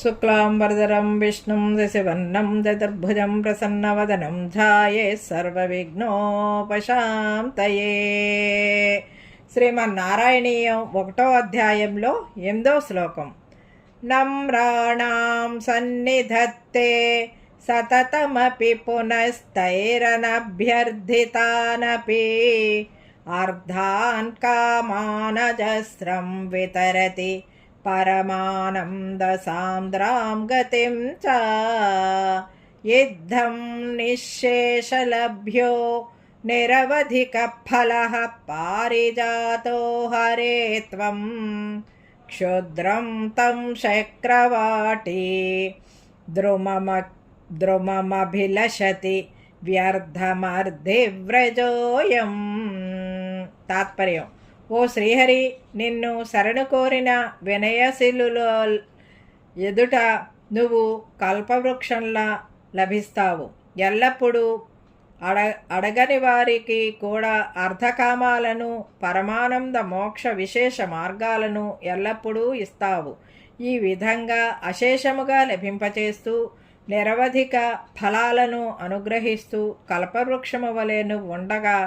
శుక్లాంబరధరం విష్ణుం శశివర్ణం చతుర్భుజం ప్రసన్నవదనం ధ్యాయేత్ సర్వవిఘ్నోపశాంతయే. శ్రీమన్నారాయణీయం 1వ అధ్యాయంలో 8వ శ్లోకం. నమ్రాణాం సన్నిధత్తే సతతమపి పునస్తైరనభ్యర్థితానపి అర్ధాన్ కామానజస్రం వితరతి పరమానంద సాంద్రాం గతిం చ యుద్ధం నిశ్శేషలభ్యో నిరవధిక ఫలః పారిజాతో హరే త్వం క్షుద్రం తం చక్రవాటి ద్రుమమభిలషతి వ్యర్థమర్ధివ్రజోయం. తాత్పర్యం: ఓ శ్రీహరి, నిన్ను శరణు కోరిన వినయశీలుల ఎదుట నువ్వు కల్పవృక్షంలా లభిస్తావు. ఎల్లప్పుడూ అడగని వారికి కూడా అర్ధకామాలను, పరమానంద మోక్ష విశేష మార్గాలను ఎల్లప్పుడూ ఇస్తావు. ఈ విధంగా అశేషముగా లభింపచేస్తూ నిరవధిక ఫలాలను అనుగ్రహిస్తూ కల్పవృక్షము వలె నువ్వు ఉండగా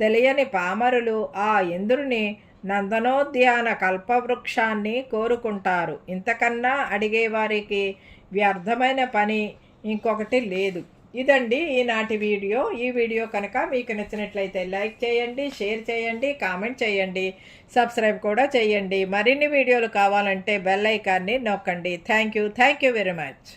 తెలియని పామరులు ఆ ఇంద్రుని నందనోద్యాన కల్పవృక్షాన్ని కోరుకుంటారు. ఇంతకన్నా అడిగేవారికి వ్యర్థమైన పని ఇంకొకటి లేదు. ఇదండి ఈనాటి వీడియో. ఈ వీడియో కనుక మీకు నచ్చినట్లయితే లైక్ చేయండి, షేర్ చేయండి, కామెంట్ చేయండి, సబ్స్క్రైబ్ కూడా చేయండి. మరిన్ని వీడియోలు కావాలంటే బెల్ ఐకాన్ని నొక్కండి. Thank you very much.